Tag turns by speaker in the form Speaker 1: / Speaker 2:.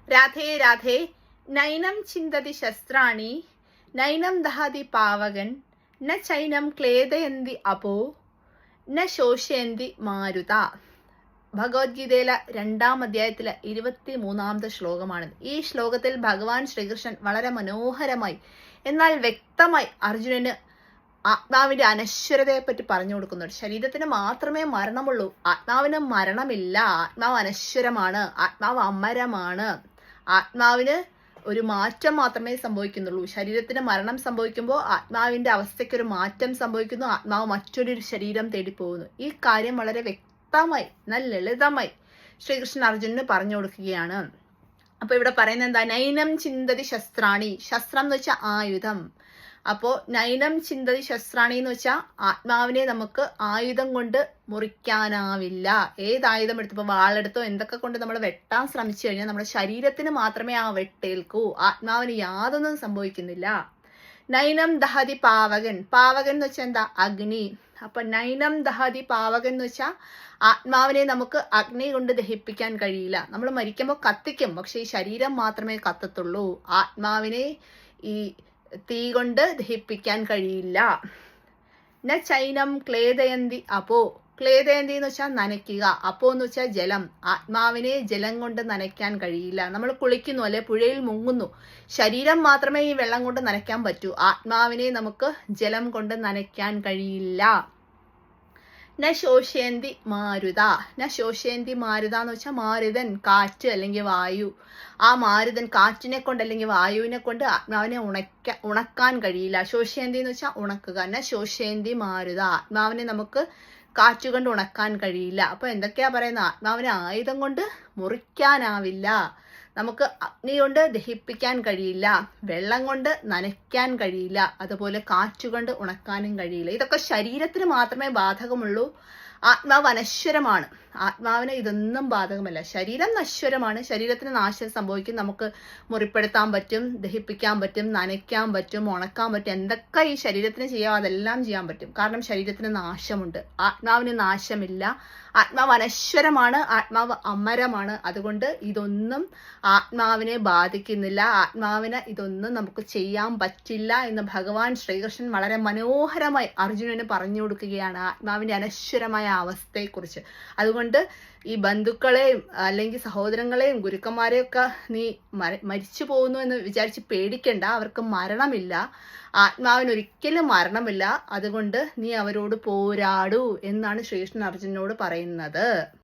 Speaker 1: രാധേ രാധേ. നൈനം ചിന്തതി ശസ്ത്രാണി നൈനം ദഹതി പാവകൻ ന ചൈനം ക്ലേദയന്തി അപോ ന ശോഷയന്തി മാരുത. ഭഗവത്ഗീതയിലെ 2-ാം അധ്യായത്തിലെ 23-ാമത്തെ ശ്ലോകമാണ്. ഈ ശ്ലോകത്തിൽ ഭഗവാൻ ശ്രീകൃഷ്ണൻ വളരെ മനോഹരമായി എന്നാൽ വ്യക്തമായി അർജുനന് ആത്മാവിന്റെ അനശ്വരതയെ പറ്റി പറഞ്ഞു കൊടുക്കുന്നുണ്ട്. ശരീരത്തിന് മാത്രമേ മരണമുള്ളൂ, ആത്മാവിന് മരണമില്ല. ആത്മാവ് അനശ്വരമാണ്, ആത്മാവ് അമരമാണ്. ആത്മാവിന് ഒരു മാറ്റം മാത്രമേ സംഭവിക്കുന്നുള്ളൂ. ശരീരത്തിന് മരണം സംഭവിക്കുമ്പോൾ ആത്മാവിന്റെ അവസ്ഥയ്ക്ക് ഒരു മാറ്റം സംഭവിക്കുന്നു. ആത്മാവ് മറ്റൊരു ശരീരം തേടിപ്പോകുന്നു. ഈ കാര്യം വളരെ വ്യക്തമായി നല്ല ലളിതമായി ശ്രീകൃഷ്ണൻ അർജുനന് പറഞ്ഞു കൊടുക്കുകയാണ്. അപ്പൊ ഇവിടെ പറയുന്നത് എന്താ? നൈനം ചിന്തതി ശസ്ത്രാണി. ശസ്ത്രം എന്ന് വെച്ചാൽ ആയുധം. അപ്പോ നൈനം ചിന്തതി ശസ്ത്രാണി എന്ന് വെച്ചാൽ ആത്മാവിനെ നമുക്ക് ആയുധം കൊണ്ട് മുറിക്കാനാവില്ല. ഏത് ആയുധം എടുത്തപ്പോ വാളെടുത്തോ എന്തൊക്കെ കൊണ്ട് നമ്മൾ വെട്ടാൻ ശ്രമിച്ചു കഴിഞ്ഞാൽ നമ്മുടെ ശരീരത്തിന് മാത്രമേ ആ വെട്ടേൽക്കൂ. ആത്മാവിന് യാതൊന്നും സംഭവിക്കുന്നില്ല. നൈനം ദഹതി പാവകൻ. പാവകൻ എന്ന് വെച്ചാൽ എന്താ? അഗ്നി. അപ്പൊ നൈനം ദഹതി പാവകൻ എന്ന് വെച്ചാൽ ആത്മാവിനെ നമുക്ക് അഗ്നി കൊണ്ട് ദഹിപ്പിക്കാൻ കഴിയില്ല. നമ്മൾ മരിക്കുമ്പോൾ കത്തിക്കും, പക്ഷെ ഈ ശരീരം മാത്രമേ കത്തത്തുള്ളൂ. ആത്മാവിനെ ഈ തീ കൊണ്ട് ദഹിപ്പിക്കാൻ കഴിയില്ല. ന ചൈനം ക്ലേദയന്തി അപോ. ക്ലേദയന്തി എന്ന് വെച്ചാൽ നനയ്ക്കുക, അപ്പോ എന്ന് വെച്ചാൽ ജലം. ആത്മാവിനെ ജലം കൊണ്ട് നനയ്ക്കാൻ കഴിയില്ല. നമ്മൾ കുളിക്കുന്നു അല്ലെ, പുഴയിൽ മുങ്ങുന്നു, ശരീരം മാത്രമേ ഈ വെള്ളം കൊണ്ട് നനയ്ക്കാൻ പറ്റൂ. ആത്മാവിനെ നമുക്ക് ജലം കൊണ്ട് നനയ്ക്കാൻ കഴിയില്ല. ന ശോഷയന്തി മാരുത. ന ശോഷയന്തി മാരുത എന്ന് വെച്ചാൽ മാരുതൻ, കാറ്റ് അല്ലെങ്കിൽ വായു. ആ മാരുതൻ കാറ്റിനെ കൊണ്ട് അല്ലെങ്കിൽ വായുവിനെ കൊണ്ട് ആത്മാവിനെ ഉണക്കാൻ കഴിയില്ല. ശോഷയന്തി എന്ന് വെച്ചാൽ ഉണക്കുക. ന ശോഷയന്തി മാരുത. ആത്മാവിനെ നമുക്ക് കാറ്റുകൊണ്ട് ഉണക്കാൻ കഴിയില്ല. അപ്പൊ എന്തൊക്കെയാ പറയുന്നത്? ആത്മാവിനെ ആയുധം കൊണ്ട് മുറിക്കാനാവില്ല, നമുക്ക് അഗ്നി കൊണ്ട് ദഹിപ്പിക്കാൻ കഴിയില്ല, വെള്ളം കൊണ്ട് നനയ്ക്കാൻ കഴിയില്ല, അതുപോലെ കാറ്റുകൊണ്ട് ഉണക്കാനും കഴിയില്ല. ഇതൊക്കെ ശരീരത്തിന് മാത്രമേ ബാധകമുള്ളൂ. ആത്മാവ് അനശ്വരമാണ്. ആത്മാവിന് ഇതൊന്നും ബാധകമല്ല. ശരീരം നശ്വരമാണ്, ശരീരത്തിന് നാശം സംഭവിക്കും. നമുക്ക് മുറിപ്പെടുത്താൻ പറ്റും, ദഹിപ്പിക്കാൻ പറ്റും, നനയ്ക്കാൻ പറ്റും, ഉണക്കാൻ പറ്റും. എന്തൊക്കെ ഈ ശരീരത്തിന് ചെയ്യാം അതെല്ലാം ചെയ്യാൻ പറ്റും. കാരണം ശരീരത്തിന് നാശമുണ്ട്, ആത്മാവിന് നാശമില്ല. ആത്മാവ് അനശ്വരമാണ്, ആത്മാവ് അമരമാണ്. അതുകൊണ്ട് ഇതൊന്നും ആത്മാവിനെ ബാധിക്കുന്നില്ല. ആത്മാവിന് ഇതൊന്നും നമുക്ക് ചെയ്യാൻ പറ്റില്ല എന്ന് ഭഗവാൻ ശ്രീകൃഷ്ണൻ വളരെ മനോഹരമായി അർജുനന് പറഞ്ഞു കൊടുക്കുകയാണ് ആത്മാവിന്റെ അനശ്വരമായ അവസ്ഥയെക്കുറിച്ച്. അതുകൊണ്ട് ഈ ബന്ധുക്കളെയും അല്ലെങ്കിൽ സഹോദരങ്ങളെയും ഗുരുക്കന്മാരെയും ഒക്കെ നീ മരിച്ചു പോകുന്നു എന്ന് വിചാരിച്ച് പേടിക്കണ്ട. അവർക്ക് മരണമില്ല, ആത്മാവിന് ഒരിക്കലും മരണമില്ല. അതുകൊണ്ട് നീ അവരോട് പോരാടൂ എന്നാണ് ശ്രീകൃഷ്ണൻ അർജുനനോട് പറയുന്നത്.